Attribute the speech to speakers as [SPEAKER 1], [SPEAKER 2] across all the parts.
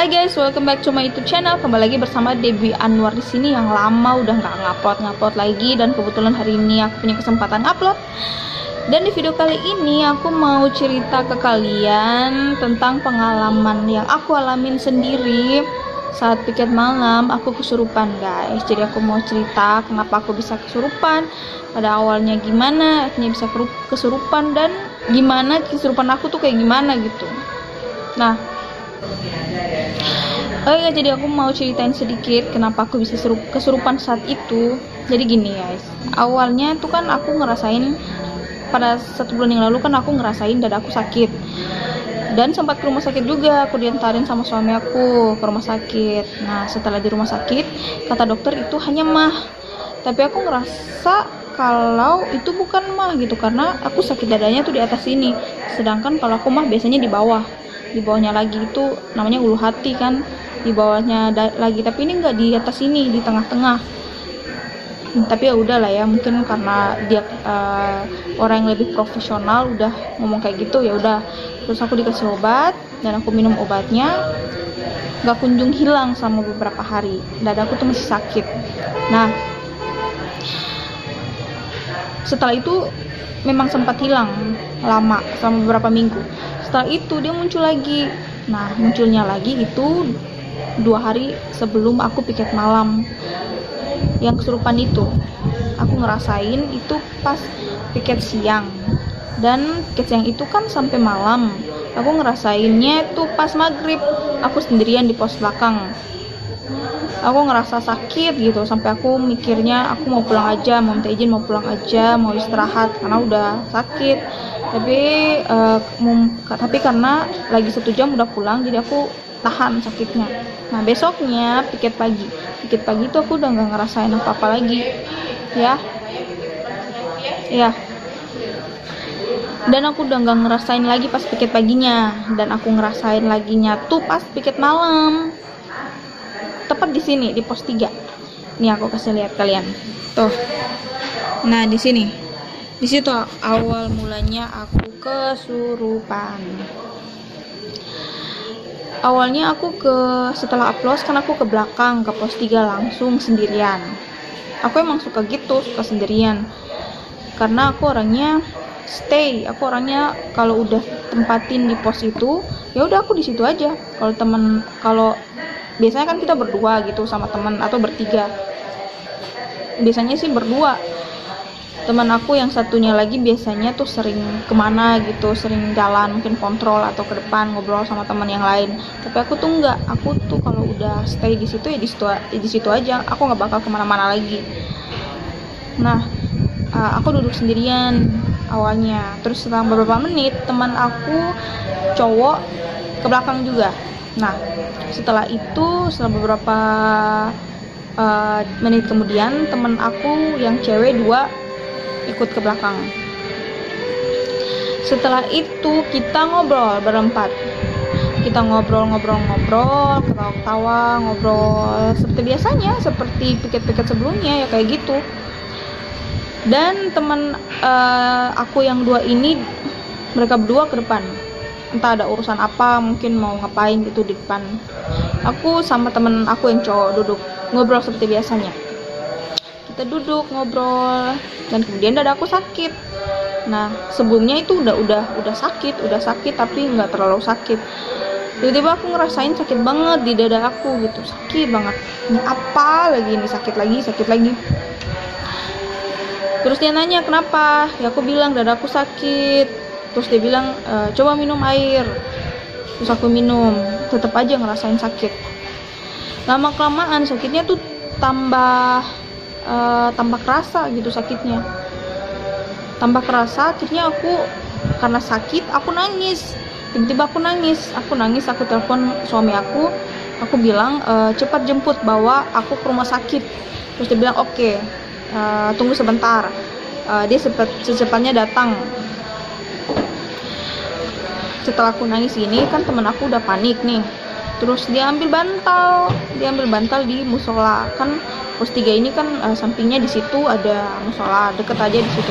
[SPEAKER 1] Hai guys, welcome back to my YouTube channel. Kembali lagi bersama Debbie Anwar di sini yang lama udah nggak ngupload lagi, dan kebetulan hari ini aku punya kesempatan upload. Dan di video kali ini aku mau cerita ke kalian tentang pengalaman yang aku alamin sendiri saat piket malam. Aku kesurupan guys. Jadi aku mau cerita kenapa aku bisa kesurupan, pada awalnya gimana akhirnya bisa kesurupan, dan gimana kesurupan aku tuh kayak gimana gitu. Nah, jadi aku mau ceritain sedikit kenapa aku bisa kesurupan saat itu. Jadi gini guys, awalnya tuh kan aku ngerasain pada 1 bulan yang lalu kan aku ngerasain dadaku sakit, dan sempat ke rumah sakit juga. Aku diantarin sama suami aku ke rumah sakit. Nah, setelah di rumah sakit kata dokter itu hanya mah, tapi aku ngerasa kalau itu bukan mah gitu, karena aku sakit dadanya tuh di atas sini, sedangkan kalau aku mah biasanya di bawahnya lagi, itu namanya ulu hati kan, di bawahnya lagi, tapi ini enggak di atas sini, di tengah-tengah. Tapi ya udahlah ya, mungkin karena dia orang yang lebih profesional udah ngomong kayak gitu, ya udah. Terus aku dikasih obat dan aku minum obatnya, nggak kunjung hilang selama beberapa hari, dadaku tuh masih sakit. Nah, setelah itu memang sempat hilang lama selama beberapa minggu. Setelah itu dia muncul lagi. Nah, munculnya lagi itu 2 hari sebelum aku piket malam yang kesurupan itu. Aku ngerasain itu pas piket siang, dan piket siang itu kan sampai malam. Aku ngerasainnya itu pas maghrib, aku sendirian di pos belakang. Aku ngerasa sakit gitu, sampai aku mikirnya aku mau pulang aja, mau minta izin mau pulang aja, mau istirahat karena udah sakit. Tapi karena lagi 1 jam udah pulang, jadi aku tahan sakitnya. Nah, besoknya piket pagi itu aku udah nggak ngerasain apa-apa lagi ya. Dan aku udah nggak ngerasain lagi pas piket paginya, dan aku ngerasain laginya tuh pas piket malam, tepat di sini di pos 3. Nih aku kasih lihat kalian tuh. Nah, di situ awal mulanya aku kesurupan. Awalnya aku setelah upload kan aku ke belakang, ke pos 3 langsung sendirian. Aku emang suka gitu, suka sendirian, karena aku orangnya stay. Aku orangnya kalau udah tempatin di pos itu, ya udah aku di situ aja. Kalau biasanya kan kita berdua gitu sama teman, atau bertiga. Biasanya sih berdua. Teman aku yang satunya lagi biasanya tuh sering kemana gitu, sering jalan, mungkin kontrol atau ke depan ngobrol sama teman yang lain. Tapi aku tuh enggak. Aku tuh kalau udah stay di situ ya di situ aja. Aku nggak bakal kemana-mana lagi. Nah, aku duduk sendirian awalnya. Terus setelah beberapa menit teman aku cowok ke belakang juga. Nah, setelah beberapa menit kemudian teman aku yang cewek 2 ikut ke belakang. Setelah itu kita ngobrol berempat. Kita ngobrol, ketawa-ketawa, ngobrol seperti biasanya, seperti piket-piket sebelumnya ya, kayak gitu. Dan teman aku yang 2 ini, mereka berdua ke depan. Entah ada urusan apa, mungkin mau ngapain gitu di depan. Aku sama teman aku yang cowok duduk ngobrol seperti biasanya. Kita duduk ngobrol, dan kemudian dada aku sakit. Nah, sebelumnya itu udah sakit tapi nggak terlalu sakit. Tiba-tiba aku ngerasain sakit banget di dada aku gitu, sakit banget. Ini apa lagi, ini sakit lagi. Terus dia nanya kenapa, ya aku bilang dadaku sakit. Terus dia bilang coba minum air. Terus aku minum, tetap aja ngerasain sakit. Lama kelamaan sakitnya tuh tambah kerasa gitu sakitnya. Tambah kerasa, akhirnya aku karena sakit aku nangis. Tiba-tiba aku nangis, aku telepon suami aku bilang cepat jemput, bawa aku ke rumah sakit. Terus dia bilang oke, tunggu sebentar. Dia secepatnya datang. Setelah aku nangis gini kan, temen aku udah panik nih. Terus dia ambil bantal di musola. Kan pos 3 ini kan sampingnya di situ ada musola, deket aja di situ.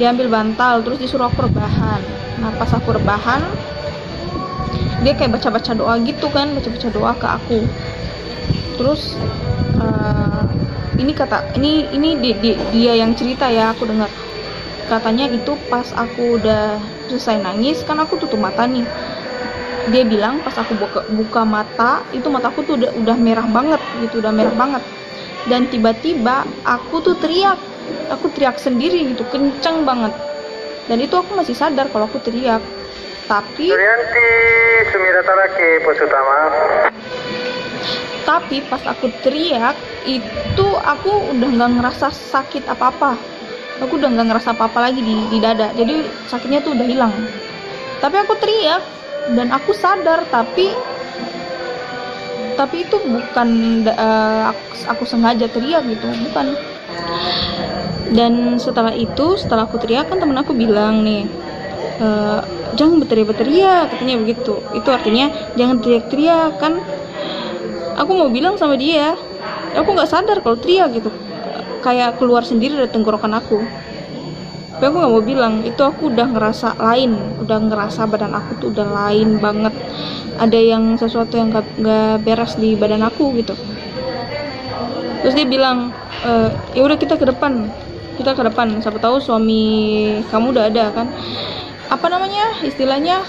[SPEAKER 1] Dia ambil bantal, terus disuruh aku rebahan. Nah, pas aku rebahan, dia kayak baca-baca doa gitu kan, baca-baca doa ke aku. Terus dia yang cerita ya, aku dengar katanya itu pas aku udah selesai nangis kan, aku tutup mata nih. Dia bilang pas aku buka mata itu mataku tuh udah merah banget gitu, udah merah banget. Dan tiba-tiba aku tuh teriak sendiri gitu, kenceng banget. Dan itu aku masih sadar kalau aku teriak. Tapi pas aku teriak itu aku udah nggak ngerasa sakit apa-apa. Aku udah nggak ngerasa apa-apa lagi di dada. Jadi sakitnya tuh udah hilang. Tapi aku teriak dan aku sadar, tapi itu bukan aku sengaja teriak gitu, bukan. Dan setelah aku teriak kan temen aku bilang nih, jangan berteriak, katanya begitu. Itu artinya jangan teriak-teriak kan. Aku mau bilang sama dia, aku nggak sadar kalau teriak gitu, kayak keluar sendiri dari tenggorokan aku. Tapi aku nggak mau bilang, itu aku udah ngerasa lain, udah ngerasa badan aku tuh udah lain banget, ada yang sesuatu yang gak beres di badan aku gitu. Terus dia bilang, ya udah kita ke depan, siapa tahu suami kamu udah ada kan, apa namanya istilahnya,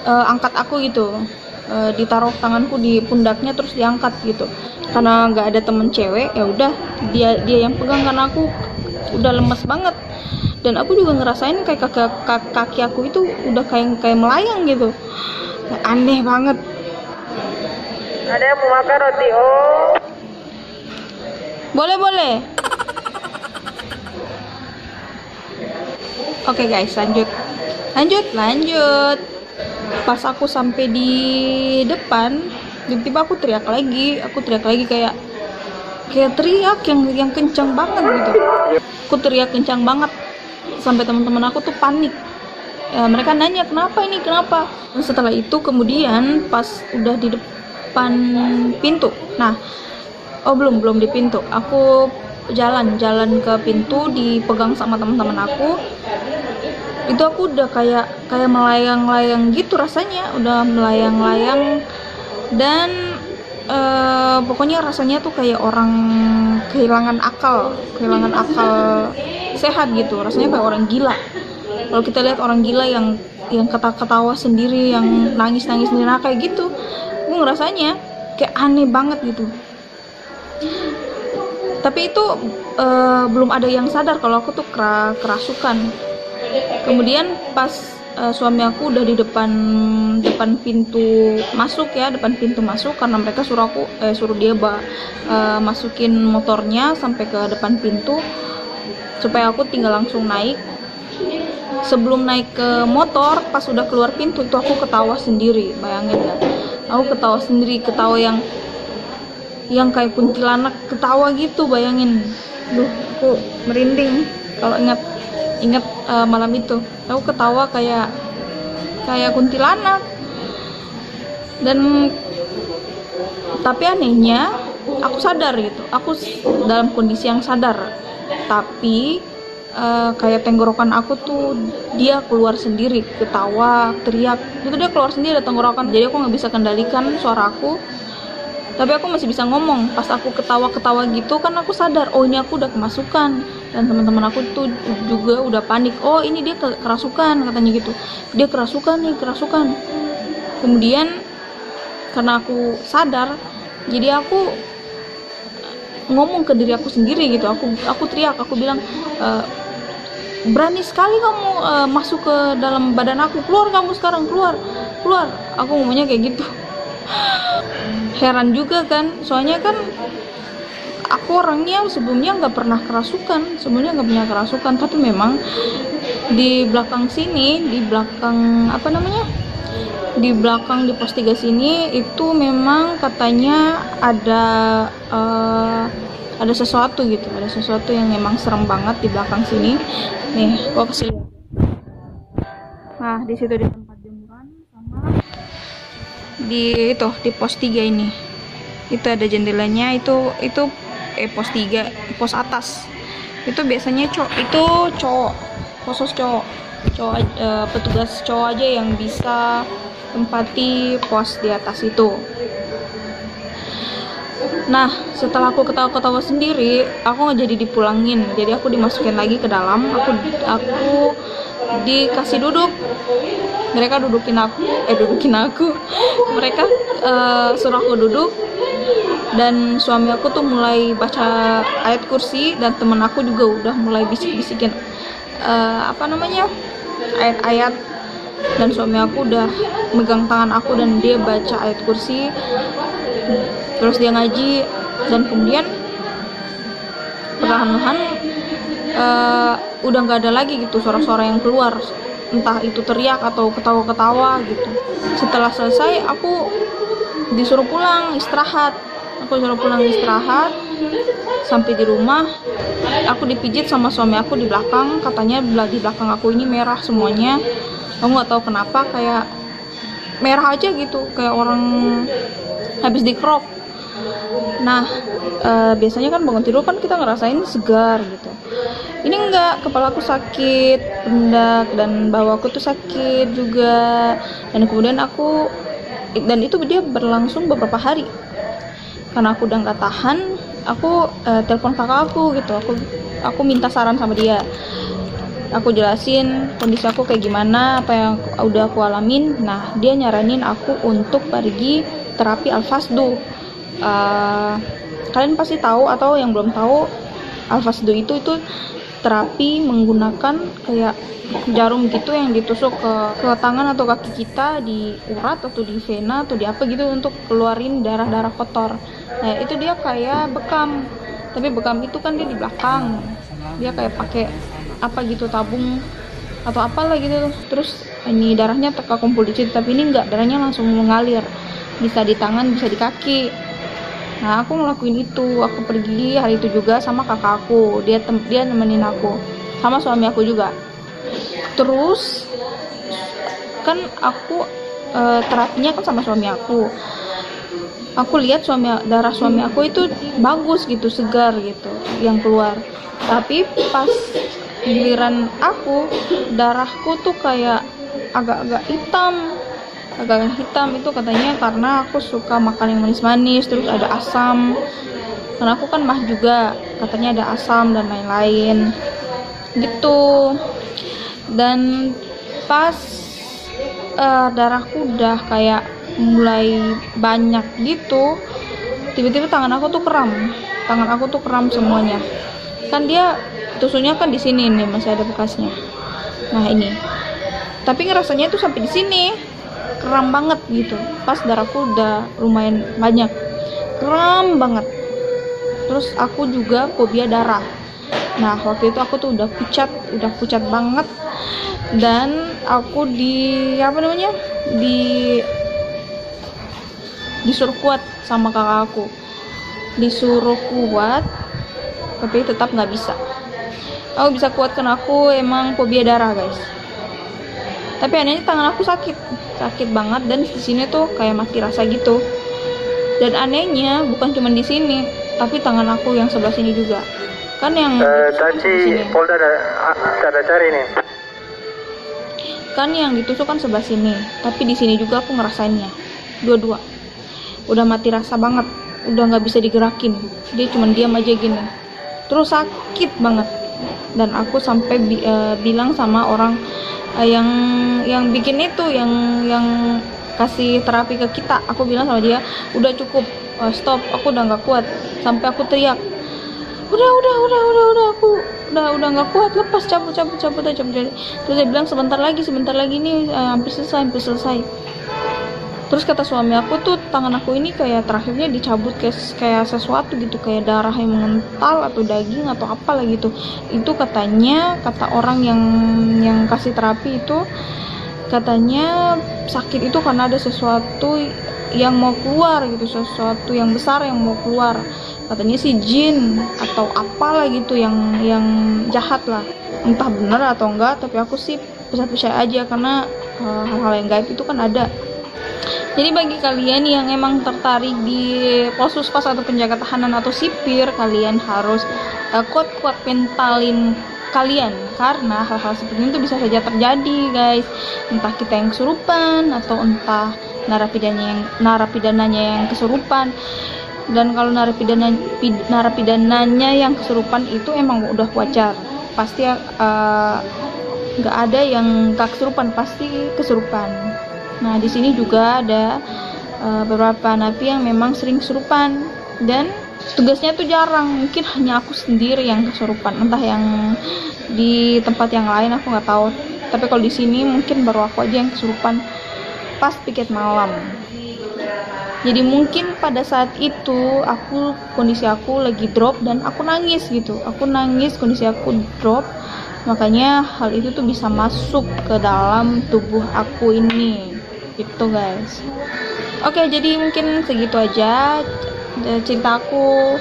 [SPEAKER 1] angkat aku gitu, ditaruh tanganku di pundaknya terus diangkat gitu. Karena nggak ada temen cewek, ya udah dia yang pegang karena aku udah lemes banget. Dan aku juga ngerasain kayak kaki aku itu udah kayak melayang gitu, aneh banget.
[SPEAKER 2] Ada yang mau makan roti? Oh,
[SPEAKER 1] boleh. Oke guys, lanjut. Pas aku sampai di depan, tiba-tiba aku teriak lagi kayak teriak yang kencang banget gitu. Aku teriak kencang banget sampai teman-teman aku tuh panik. Mereka nanya kenapa. Dan setelah itu kemudian pas udah di depan pintu, belum di pintu, aku jalan ke pintu dipegang sama teman-teman aku. Itu aku udah kayak melayang-layang gitu rasanya, udah melayang-layang. Dan pokoknya rasanya tuh kayak orang kehilangan akal sehat gitu, rasanya kayak orang gila. Kalau kita lihat orang gila yang ketawa sendiri, yang nangis sendiri, kayak gitu, gue ngerasanya kayak aneh banget gitu. Tapi itu belum ada yang sadar kalau aku tuh kerasukan. Kemudian pas suami aku udah di depan pintu masuk karena mereka suruh dia masukin motornya sampai ke depan pintu supaya aku tinggal langsung naik. Sebelum naik ke motor, pas udah keluar pintu itu aku ketawa sendiri, bayangin ya. Aku ketawa sendiri, ketawa yang kayak kuntilanak ketawa gitu, bayangin. Aku merinding kalau ingat malam itu. Aku ketawa kayak kuntilanak. Dan tapi anehnya aku sadar gitu, aku dalam kondisi yang sadar, tapi kayak tenggorokan aku tuh dia keluar sendiri, ketawa, teriak itu dia keluar sendiri dari tenggorokan. Jadi aku nggak bisa kendalikan suara aku, tapi aku masih bisa ngomong. Pas aku ketawa gitu kan aku sadar, oh ini aku udah kemasukan. Dan teman-teman aku tuh juga udah panik, oh ini dia kerasukan, katanya gitu, dia kerasukan. Kemudian karena aku sadar, jadi aku ngomong ke diri aku sendiri gitu, aku teriak, aku bilang, berani sekali kamu masuk ke dalam badan aku, keluar kamu sekarang, keluar. Aku ngomongnya kayak gitu. Heran juga kan, soalnya kan aku orangnya sebelumnya nggak pernah kerasukan, tapi memang di belakang sini, di pos 3 sini itu memang katanya ada sesuatu gitu, ada sesuatu yang memang serem banget di belakang sini. Nih, gua kasih lihat. Nah, di situ di tempat jemuran sama di pos 3 ini. Itu ada jendelanya, itu pos 3, pos atas. Itu biasanya cowok, khusus cowok, petugas cowok aja yang bisa tempati pos di atas itu. Nah, setelah aku ketawa-ketawa sendiri, aku nggak jadi dipulangin. Jadi aku dimasukin lagi ke dalam. Aku dikasih duduk. Mereka dudukin aku. Mereka suruh aku duduk. Dan suami aku tuh mulai baca ayat kursi, dan temen aku juga udah mulai bisik-bisikin ayat-ayat. Dan suami aku udah megang tangan aku dan dia baca ayat kursi, terus dia ngaji. Dan kemudian perlahan-lahan udah nggak ada lagi gitu suara-suara yang keluar, entah itu teriak atau ketawa-ketawa gitu. Setelah selesai aku disuruh pulang istirahat. Sampai di rumah aku dipijit sama suami aku di belakang. Katanya di belakang aku ini merah semuanya. Aku nggak tahu kenapa, kayak merah aja gitu, kayak orang habis dikerok. Nah, biasanya kan bangun tidur kan kita ngerasain segar gitu. Ini enggak, kepala aku sakit, pundak dan bahu aku tuh sakit juga. Dan kemudian itu dia berlangsung beberapa hari. Karena aku udah nggak tahan, aku telepon kakak aku gitu. Aku minta saran sama dia. Aku jelasin kondisi aku kayak gimana, apa yang udah aku alamin. Nah, dia nyaranin aku untuk pergi terapi Al-Fasdu. Kalian pasti tahu, atau yang belum tahu, Al-Fasdu itu terapi menggunakan kayak jarum gitu yang ditusuk ke tangan atau kaki kita, di urat atau di vena atau di apa gitu, untuk keluarin darah-darah kotor. Nah, itu dia kayak bekam, tapi bekam itu kan dia di belakang, dia kayak pakai apa gitu, tabung atau apalah gitu. Terus ini darahnya terkumpul di situ, tapi ini enggak, darahnya langsung mengalir, bisa di tangan bisa di kaki. Nah, aku ngelakuin itu. Aku pergi hari itu juga sama kakak aku, dia nemenin aku, sama suami aku juga. Terus kan aku terapinya kan sama suami aku. Aku lihat darah suami aku itu bagus gitu, segar gitu yang keluar. Tapi pas giliran aku, darahku tuh kayak agak-agak hitam. Itu katanya karena aku suka makan yang manis-manis, terus ada asam. Karena aku kan mah juga, katanya ada asam dan lain-lain gitu. Dan pas darahku udah kayak mulai banyak gitu, tiba-tiba tangan aku tuh kram semuanya. Kan dia tusuknya kan di sini nih, masih ada bekasnya. Nah, ini. Tapi ngerasanya tuh sampai di sini kram banget gitu. Pas darahku udah lumayan banyak, kram banget. Terus aku juga fobia darah. Nah, waktu itu aku tuh udah pucat banget. Dan aku disuruh kuat sama kakak aku, tapi tetap nggak bisa. Aku bisa kuat karena aku emang fobia darah, guys. Tapi anehnya tangan aku sakit banget, dan di sini tuh kayak mati rasa gitu. Dan anehnya bukan cuma di sini, tapi tangan aku yang sebelah sini juga. Kan yang
[SPEAKER 2] tadi Polda ada cari nih.
[SPEAKER 1] Kan yang ditusuk kan sebelah sini, tapi di sini juga aku ngerasainnya. Dua-dua. Udah mati rasa banget, udah nggak bisa digerakin. Dia cuma diam aja gini. Terus sakit banget. Dan aku sampai bilang sama orang yang bikin itu, yang kasih terapi ke kita. Aku bilang sama dia, udah cukup, stop, aku udah nggak kuat. Sampai aku teriak, udah aku udah nggak kuat, lepas, cabut. Terus dia bilang sebentar lagi nih, hampir selesai. Terus kata suami aku tuh, tangan aku ini kayak terakhirnya dicabut kayak sesuatu gitu, kayak darah yang mengental atau daging atau apalah gitu. Itu kata orang yang kasih terapi itu, katanya sakit itu karena ada sesuatu yang mau keluar gitu, sesuatu yang besar yang mau keluar. Katanya sih jin atau apalah gitu, yang jahat lah. Entah benar atau enggak, tapi aku sih percaya aja, karena hal-hal yang gaib itu kan ada. Jadi bagi kalian yang emang tertarik di Polsuspos atau penjaga tahanan atau sipir, kalian harus kuat-kuat mentalin kalian, karena hal-hal seperti itu bisa saja terjadi guys, entah kita yang kesurupan atau entah narapidananya yang kesurupan. Dan kalau narapidananya yang kesurupan itu emang udah wajar, pasti nggak ada yang gak kesurupan, pasti kesurupan. Nah di sini juga ada beberapa napi yang memang sering kesurupan dan tugasnya tuh jarang, mungkin hanya aku sendiri yang kesurupan, entah yang di tempat yang lain aku nggak tahu, tapi kalau di sini mungkin baru aku aja yang kesurupan pas piket malam. Jadi mungkin pada saat itu kondisi aku lagi drop dan aku nangis gitu, kondisi aku drop, makanya hal itu tuh bisa masuk ke dalam tubuh aku ini gitu guys. Oke, jadi mungkin segitu aja ceritaku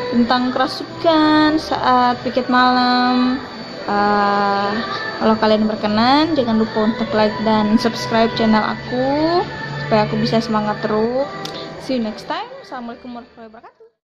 [SPEAKER 1] tentang kerasukan saat piket malam. Kalau kalian berkenan, jangan lupa untuk like dan subscribe channel aku supaya aku bisa semangat terus. See you next time. Assalamualaikum warahmatullahi wabarakatuh.